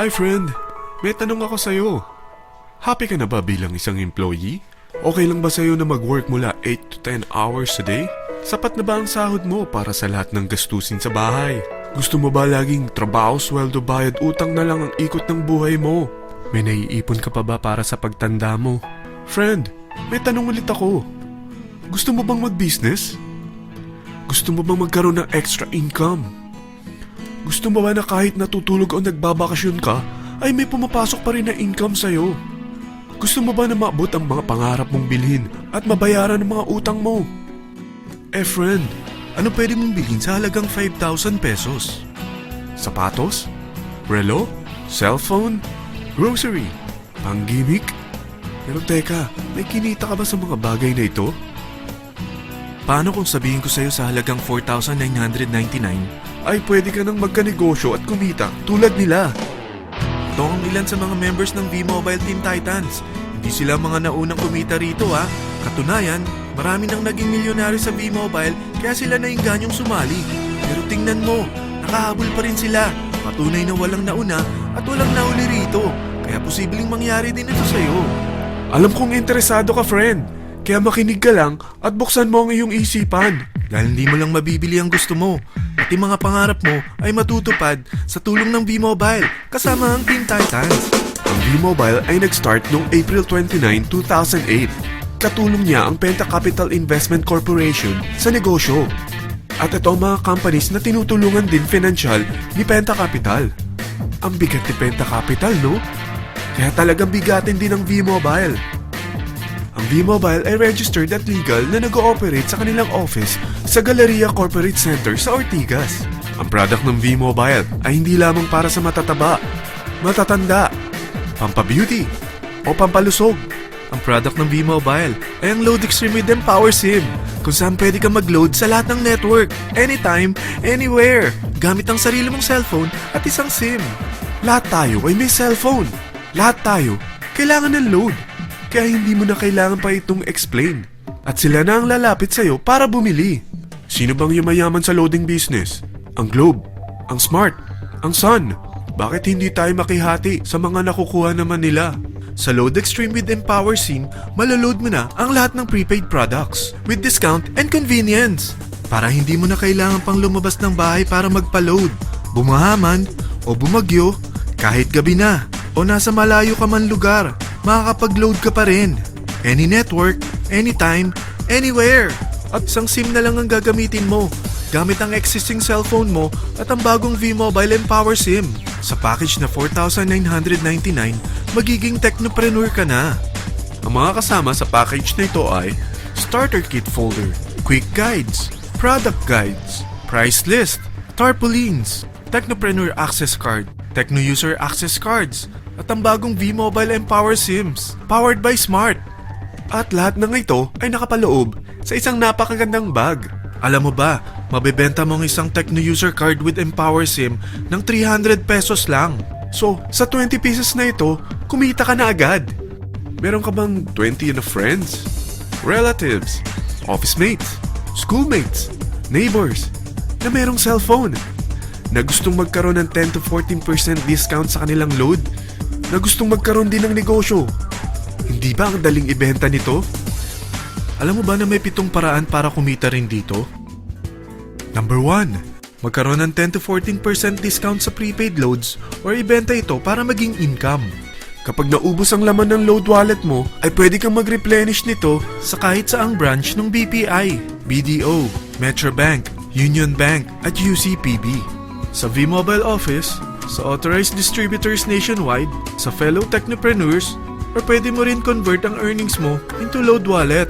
Hi friend, may tanong ako sa'yo. Happy ka na ba bilang isang employee? Okay lang ba sa'yo na mag-work mula 8 to 10 hours a day? Sapat na ba ang sahod mo para sa lahat ng gastusin sa bahay? Gusto mo ba laging trabaho, sweldo, bayad, utang na lang ang ikot ng buhay mo? May naiipon ka pa ba para sa pagtanda mo? Friend, may tanong ulit ako. Gusto mo bang mag-business? Gusto mo bang magkaroon ng extra income? Gusto mo ba na kahit natutulog o nagbabakasyon ka, ay may pumapasok pa rin na income sa'yo? Gusto mo ba na maabot ang mga pangarap mong bilhin at mabayaran ang mga utang mo? Friend, ano pwede mong bilhin sa halagang 5,000 pesos? Sapatos? Relo? Cellphone? Grocery? Panggimik? Pero teka, may kinita ka ba sa mga bagay na ito? Paano kung sabihin ko sa'yo sa halagang 4,999 ay pwede ka nang magkanegosyo at kumita tulad nila? Ito ang ilan sa mga members ng V-Mobile Team Titans. Hindi sila mga naunang kumita rito ha. Katunayan, marami nang naging milyonaryo sa V-Mobile kaya sila naingganyong sumali. Pero tingnan mo, nakahabol pa rin sila. Patunay na walang nauna at walang nauli rito. Kaya posibleng mangyari din ito sa'yo. Alam kong interesado ka, friend. Kaya makinig ka lang at buksan mo ang iyong isipan. Dahil hindi mo lang mabibili ang gusto mo. At yung mga pangarap mo ay matutupad sa tulong ng V-Mobile kasama ang Team Titans. Ang V-Mobile ay nag-start noong April 29, 2008. Katulong niya ang Penta Capital Investment Corporation sa negosyo. At ito ang mga companies na tinutulungan din financial ni Penta Capital. Ang bigat ni Penta Capital, no? Kaya talagang bigatin din ang V-Mobile. Ang V-Mobile ay registered at legal na nag-ooperate sa kanilang office sa Galleria Corporate Center sa Ortigas. Ang product ng V-Mobile ay hindi lamang para sa matataba, matatanda, pampabeauty, o pampalusog. Ang product ng V-Mobile ay ang Load Extreme with Empower SIM, kung saan pwede ka mag-load sa lahat ng network, anytime, anywhere, gamit ang sarili mong cellphone at isang SIM. Lahat tayo ay may cellphone. Lahat tayo kailangan ng load. Kaya hindi mo na kailangan pa itong explain. At sila na ang lalapit sa'yo para bumili. Sino bang yumayaman sa loading business? Ang Globe, ang Smart, ang Sun. Bakit hindi tayo makihati sa mga nakukuha naman nila? Sa Load Extreme with Empower SIM, maloload mo na ang lahat ng prepaid products with discount and convenience. Para hindi mo na kailangan pang lumabas ng bahay para magpa-load. Bumahaman o bumagyo, kahit gabi na o nasa malayo ka man lugar, makakapag-load ka pa rin. Any network, anytime, anywhere. At isang SIM na lang ang gagamitin mo gamit ang existing cellphone mo at ang bagong V-Mobile Empower SIM. Sa package na 4,999, magiging technopreneur ka na. Ang mga kasama sa package na ito ay Starter Kit Folder, Quick Guides, Product Guides, Price List, Tarpaulins, Technopreneur Access Card, Techno User Access Cards, at ang bagong V-Mobile Empower SIMs, powered by Smart. At lahat ng ito ay nakapaloob sa isang napakagandang bag. Alam mo ba, mabebenta mo ang isang Techno User Card with Empower SIM ng 300 pesos lang. So, sa 20 pieces na ito, kumita ka na agad. Meron ka bang 20 na friends, relatives, office mates, schoolmates, neighbors, na merong cellphone, na gustong magkaroon ng 10 to 14% discount sa kanilang load, na gustong magkaroon din ng negosyo? Hindi ba ang daling ibenta nito? Alam mo ba na may 7 paraan para kumita rin dito? Number 1. Magkaroon ng 10 to 14% discount sa prepaid loads or ibenta ito para maging income. Kapag naubos ang laman ng load wallet mo, ay pwede kang mag-replenish nito sa kahit saang branch ng BPI, BDO, Metrobank, Union Bank at UCPB. Sa V-Mobile Office, sa authorized distributors nationwide, sa fellow technopreneurs, or pwede mo rin convert ang earnings mo into load wallet.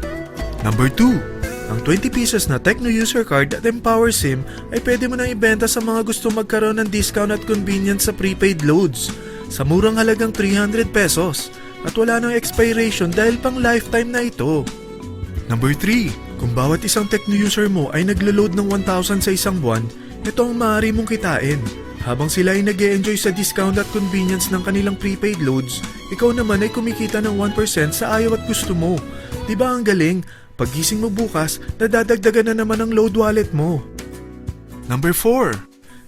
Number 2. Ang 20 pieces na Techno User Card at Empower SIM ay pwede mo nang ibenta sa mga gusto magkaroon ng discount at convenience sa prepaid loads sa murang halagang 300 pesos at wala nang expiration dahil pang lifetime na ito. Number 3. Kung bawat isang Techno user mo ay naglo-load ng 1,000 sa isang buwan, ito ang maaari mong kitain. Habang sila ay nag-e-enjoy sa discount at convenience ng kanilang prepaid loads, ikaw naman ay kumikita ng 1% sa ayaw at gusto mo. Diba ang galing? Paggising mo bukas, nadadagdagan na naman ang load wallet mo. Number 4.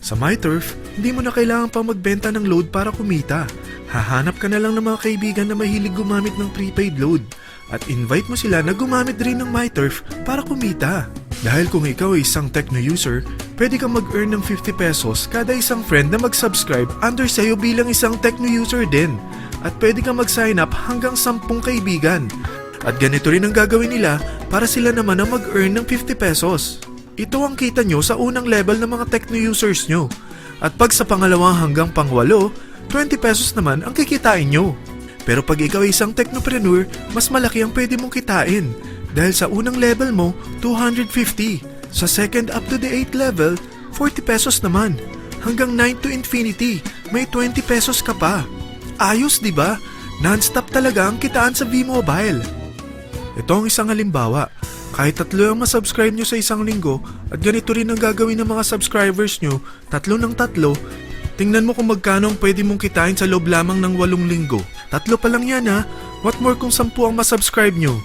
Sa MyTurf, hindi mo na kailangan pa magbenta ng load para kumita. Hahanap ka na lang ng mga kaibigan na mahilig gumamit ng prepaid load at invite mo sila na gumamit rin ng MyTurf para kumita. Dahil kung ikaw ay isang Tecno user, pwede kang mag-earn ng 50 pesos kada isang friend na mag-subscribe under sa'yo bilang isang Tecno user din. At pwede kang mag-sign up hanggang 10 kaibigan. At ganito rin ang gagawin nila para sila naman ang mag-earn ng 50 pesos. Ito ang kita nyo sa unang level ng mga Tecno users nyo. At pag sa pangalawa hanggang pang-8, 20 pesos naman ang kikitain nyo. Pero pag ikaw ay isang technopreneur, mas malaki ang pwede mong kitain. Dahil sa unang level mo, 250. Sa second up to the 8th level, 40 pesos naman. Hanggang 9 to infinity, may 20 pesos ka pa. Ayos, di ba? Non-stop talaga ang kitaan sa V-Mobile. Ito ang isang halimbawa. Kahit 3 ang masubscribe nyo sa isang linggo at ganito rin ang gagawin ng mga subscribers nyo, 3 ng 3, tingnan mo kung magkano ang pwede mong kitain sa loob lamang ng 8 linggo. 3 pa lang yan ha. What more kung 10 ang masubscribe nyo?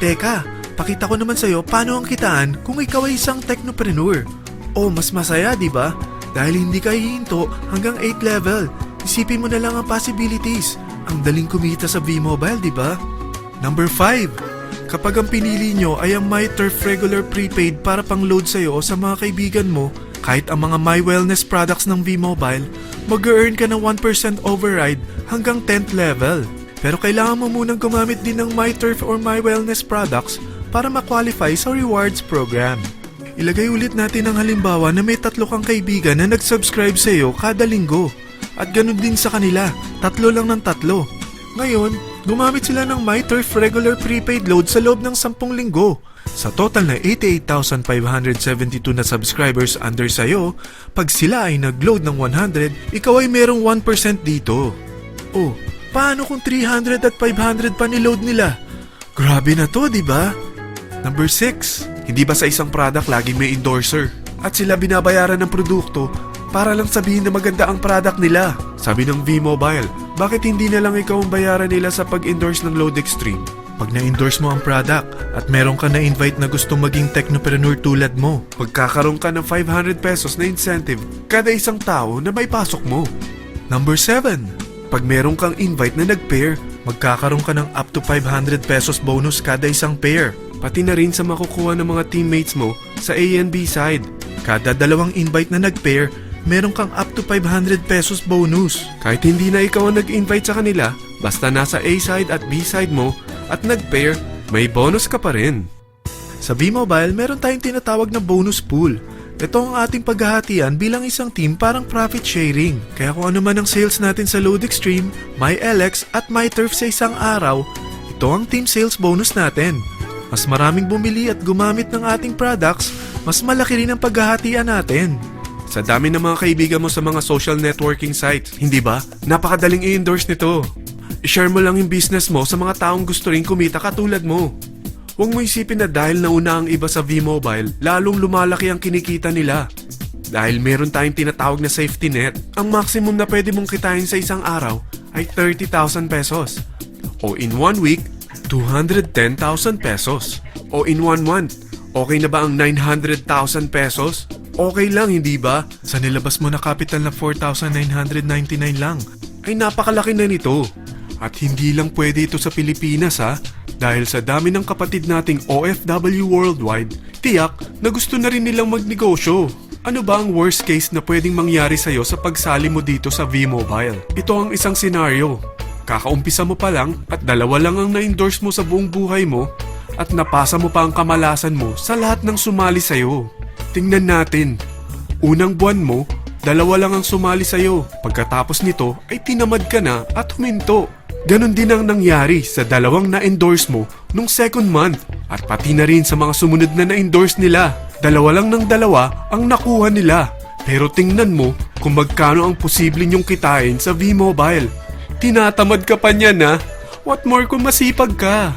Teka, pakita ko naman sa'yo paano ang kitaan kung ikaw ay isang technopreneur. Oh, mas masaya, di ba? Dahil hindi ka hihinto hanggang 8th level. Isipin mo na lang ang possibilities. Ang daling kumita sa V-Mobile, di ba? Number 5. Kapag ang pinili nyo ay ang MyTurf regular prepaid para pang-load sa'yo o sa mga kaibigan mo, kahit ang mga My Wellness products ng V-Mobile, mag-earn ka ng 1% override hanggang 10th level. Pero kailangan mo munang gumamit din ng MyTurf or My Wellness products para ma-qualify sa rewards program. Ilagay ulit natin ang halimbawa na may 3 kang kaibigan na nag-subscribe sa iyo kada linggo. At ganun din sa kanila, 3 lang ng 3. Ngayon, gumamit sila ng MyTurf regular prepaid load sa loob ng 10 linggo. Sa total na 88,572 na subscribers under sa'yo, pag sila ay nag-load ng 100, ikaw ay merong 1% dito. Oh, paano kung 300 at 500 pa niload nila? Grabe na to, di ba? Number 6. Hindi ba sa isang product laging may endorser? At sila binabayaran ng produkto para lang sabihin na maganda ang product nila. Sabi ng V-Mobile, bakit hindi na lang ikaw ang bayaran nila sa pag-endorse ng Load Extreme? Pag na-endorse mo ang product at meron ka na-invite na gustong maging technopreneur tulad mo, magkakaroon ka ng 500 pesos na incentive kada isang tao na may pasok mo. Number 7. Pag meron kang invite na nag-pair, magkakaroon ka ng up to 500 pesos bonus kada isang pair. Pati na rin sa makukuha ng mga teammates mo sa A and B side. Kada 2 invite na nag-pair, meron kang up to 500 pesos bonus. Kahit hindi na ikaw ang nag-invite sa kanila, basta nasa A side at B side mo at nag-pair, may bonus ka pa rin. Sa V-Mobile, meron tayong tinatawag na bonus pool. Ito ang ating paghahatian bilang isang team parang profit sharing. Kaya kung ano man ang sales natin sa Load Extreme, MyLX at MyTurf sa isang araw, ito ang team sales bonus natin. Mas maraming bumili at gumamit ng ating products, mas malaki rin ang paghahatian natin. Sa dami ng mga kaibigan mo sa mga social networking sites, hindi ba? Napakadaling i-endorse nito. I-share mo lang yung business mo sa mga taong gusto rin kumita katulad mo. Huwag mo isipin na dahil nauna ang iba sa V-Mobile, lalong lumalaki ang kinikita nila. Dahil meron tayong tinatawag na safety net, ang maximum na pwede mong kitain sa isang araw ay 30,000 pesos. O in 1 week, 210,000 pesos. O in 1 month, okay na ba ang 900,000 pesos? Okay lang, hindi ba? Sa nilabas mo na capital na 4,999 lang, ay napakalaki na nito. At hindi lang pwede ito sa Pilipinas ha, dahil sa dami ng kapatid nating OFW worldwide, tiyak na gusto na rin nilang magnegosyo. Ano ba ang worst case na pwedeng mangyari sa'yo sa pagsali mo dito sa V-Mobile? Ito ang isang senaryo. Kakaumpisa mo pa lang at 2 lang ang na-endorse mo sa buong buhay mo at napasa mo pa ang kamalasan mo sa lahat ng sumali sa'yo. Tingnan natin. Unang buwan mo, 2 lang ang sumali sa'yo. Pagkatapos nito ay tinamad ka na at huminto. Ganon din ang nangyari sa 2 na-endorse mo nung second month at pati na rin sa mga sumunod na na-endorse nila. 2 lang ng 2 ang nakuha nila. Pero tingnan mo kung magkano ang posible nyong kitain sa V-Mobile. Tinatamad ka pa niyan ha? What more kung masipag ka?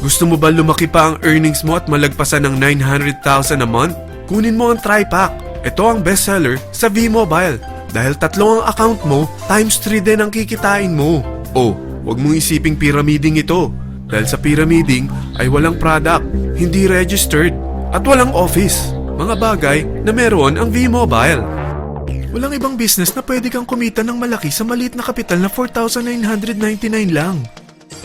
Gusto mo ba lumaki pa ang earnings mo at malagpasan ng 900,000 a month? Kunin mo ang TriPack. Ito ang bestseller sa V-Mobile. Dahil 3 ang account mo, times 3 din ang kikitain mo. Oh, wag mong isiping pyramiding ito. Dahil sa pyramiding ay walang product, hindi registered, at walang office. mga bagay na meron ang V-Mobile. Walang ibang business na pwede kang kumita ng malaki sa maliit na kapital na 4,999 lang.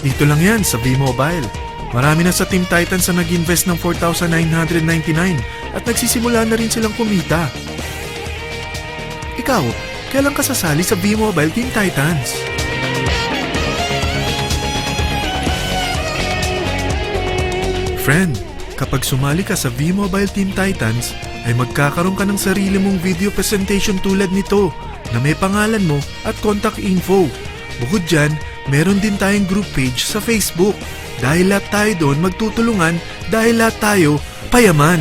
Dito lang yan sa V-Mobile. Marami na sa Team Titans na nag-invest ng 4,999 at nagsisimula na rin silang kumita. Ikaw, kailan ka sasali sa V-Mobile Team Titans? Friend, kapag sumali ka sa V-Mobile Team Titans, ay magkakaroon ka ng sarili mong video presentation tulad nito na may pangalan mo at contact info. Bukod dyan, meron din tayong group page sa Facebook. Dahil lahat tayo doon magtutulungan dahil lahat tayo payaman.